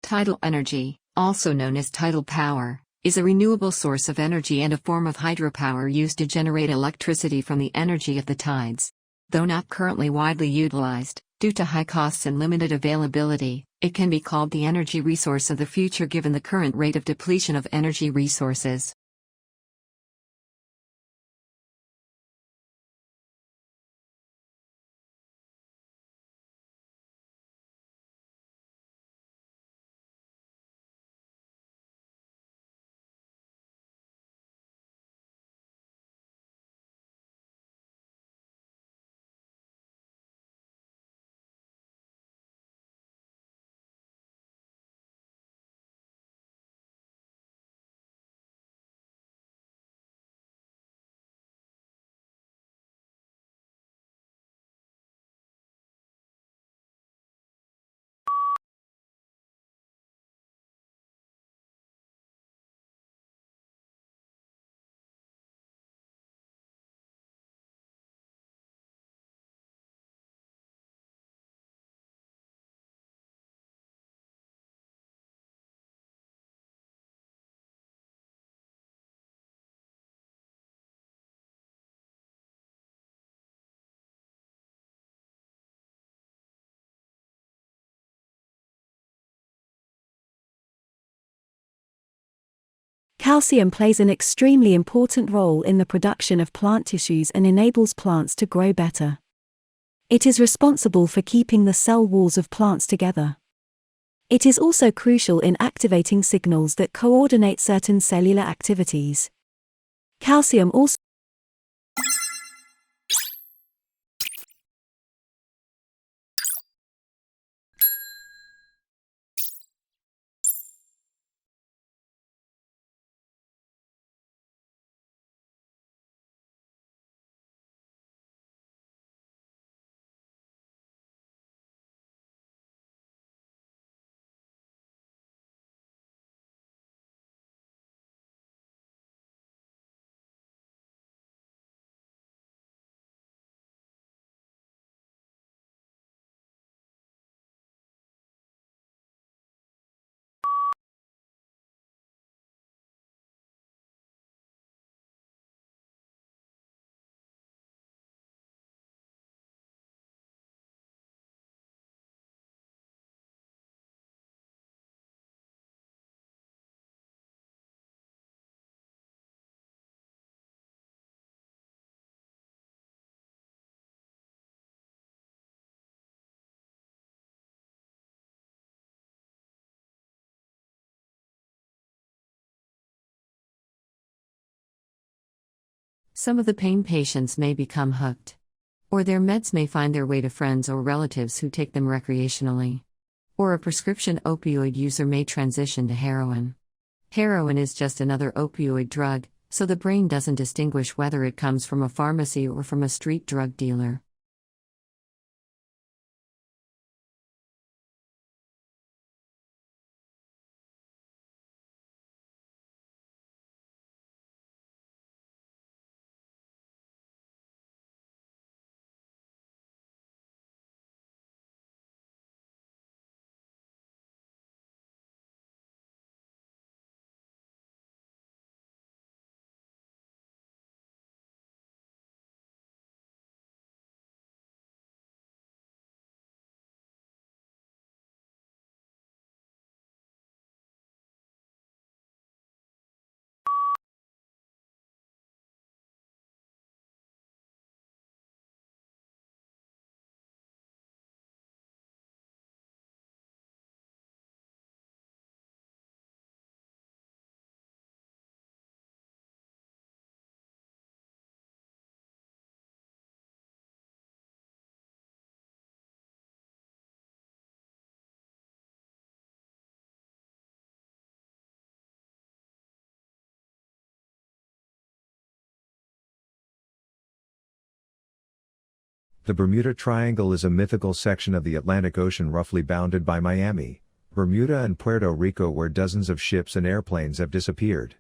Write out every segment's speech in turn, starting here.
Tidal energy, also known as tidal power, is a renewable source of energy and a form of hydropower used to generate electricity from the energy of the tides. Though not currently widely utilized, due to high costs and limited availability, it can be called the energy resource of the future given the current rate of depletion of energy resources. Calcium plays an extremely important role in the production of plant tissues and enables plants to grow better. It is responsible for keeping the cell walls of plants together. It is also crucial in activating signals that coordinate certain cellular activities. Calcium also Some of the pain patients may become hooked. Or their meds may find their way to friends or relatives who take them recreationally. Or a prescription opioid user may transition to heroin. Heroin is just another opioid drug, so the brain doesn't distinguish whether it comes from a pharmacy or from a street drug dealer. The Bermuda Triangle is a mythical section of the Atlantic Ocean roughly bounded by Miami, Bermuda and Puerto Rico where dozens of ships and airplanes have disappeared.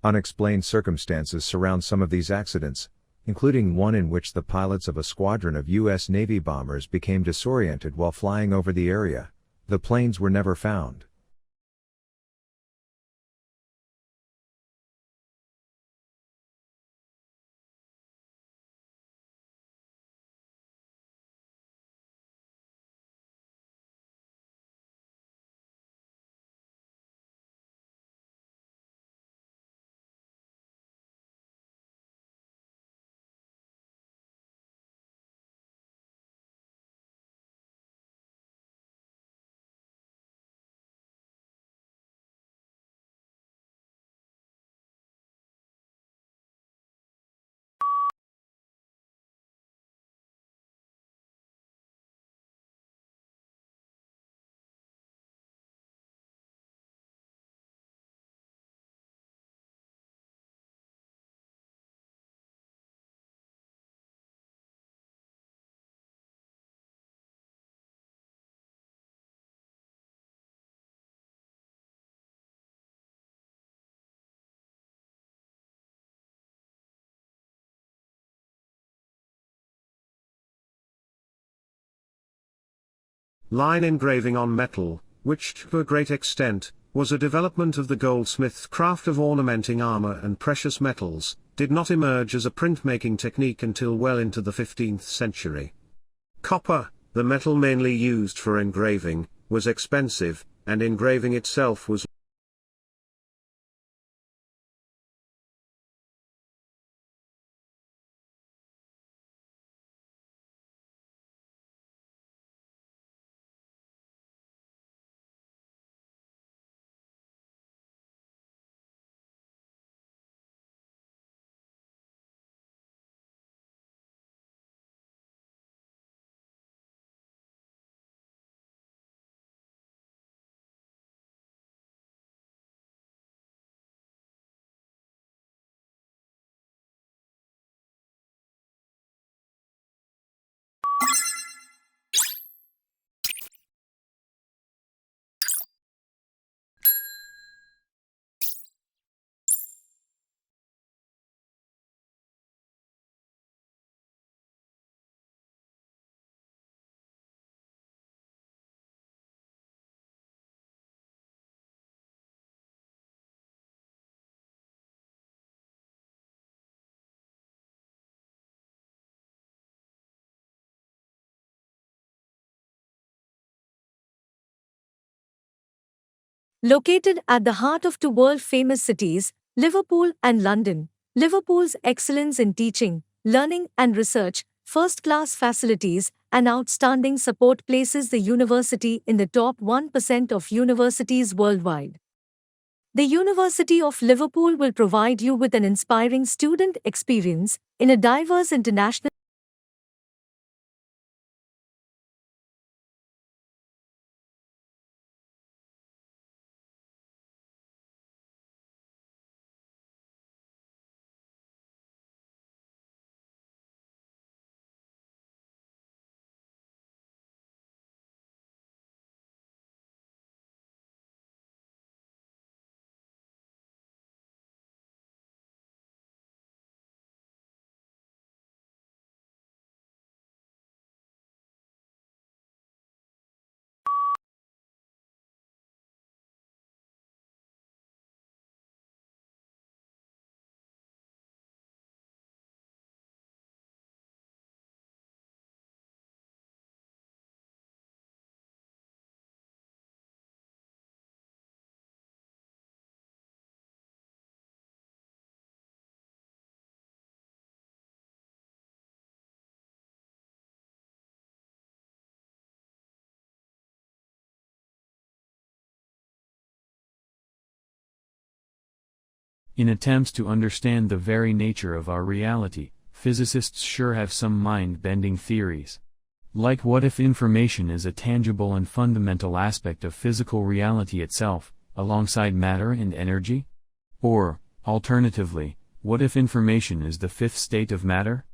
Unexplained circumstances surround some of these accidents, including one in which the pilots of a squadron of U.S. Navy bombers became disoriented while flying over the area. The planes were never found. Line engraving on metal, which to a great extent was a development of the goldsmith's craft of ornamenting armor and precious metals, did not emerge as a printmaking technique until well into the 15th century. Copper, the metal mainly used for engraving, was expensive, and engraving itself was Located at the heart of two world-famous cities, Liverpool and London, Liverpool's excellence in teaching, learning and research, first-class facilities, and outstanding support places the university in the top 1% of universities worldwide. The University of Liverpool will provide you with an inspiring student experience in a diverse international In attempts to understand the very nature of our reality, physicists sure have some mind-bending theories. Like what if information is a tangible and fundamental aspect of physical reality itself, alongside matter and energy? Or, alternatively, what if information is the fifth state of matter?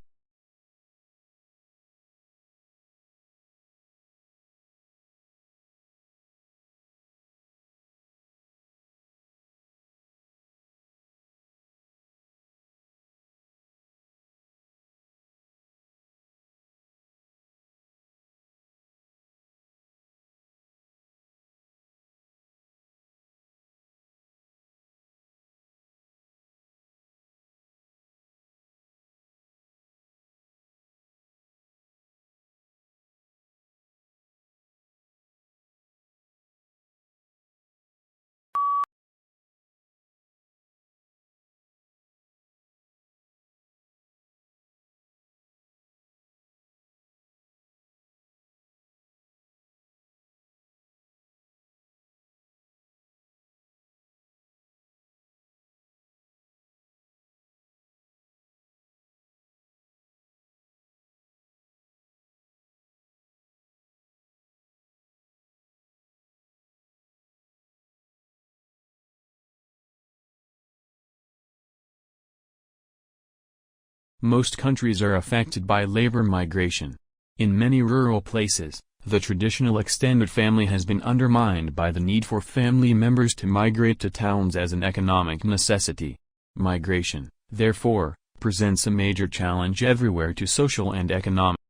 Most countries are affected by labor migration. In many rural places, the traditional extended family has been undermined by the need for family members to migrate to towns as an economic necessity. Migration, therefore, presents a major challenge everywhere to social and economic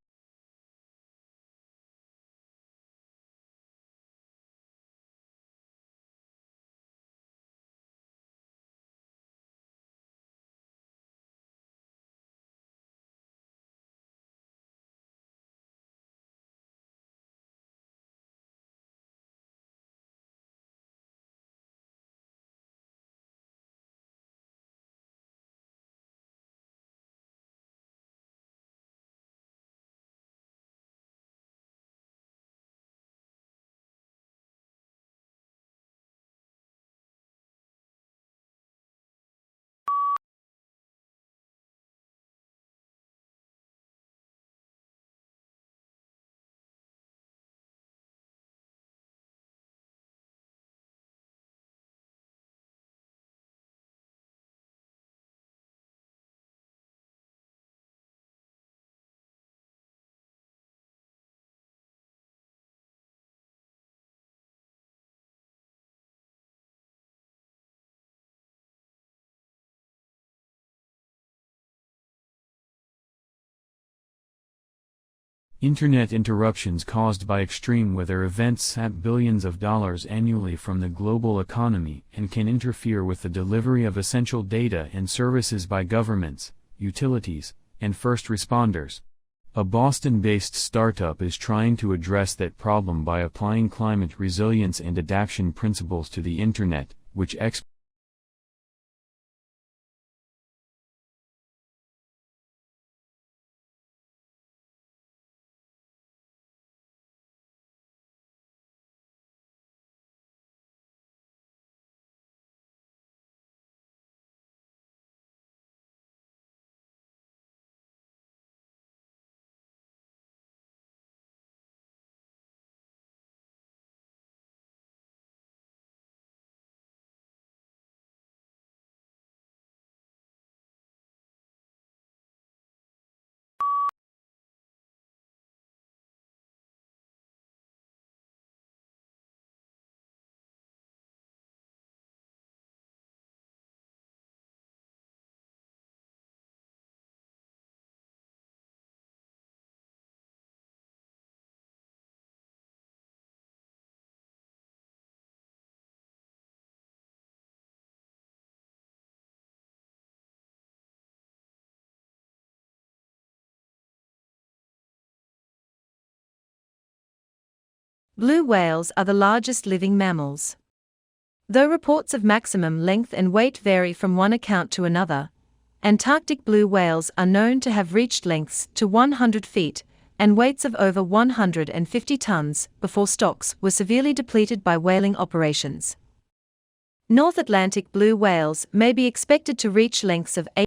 Internet interruptions caused by extreme weather events sap billions of dollars annually from the global economy and can interfere with the delivery of essential data and services by governments, utilities, and first responders. A Boston-based startup is trying to address that problem by applying climate resilience and adaptation principles to the Internet, which Blue whales are the largest living mammals. Though reports of maximum length and weight vary from one account to another, Antarctic blue whales are known to have reached lengths to 100 feet and weights of over 150 tons before stocks were severely depleted by whaling operations. North Atlantic blue whales may be expected to reach lengths of 8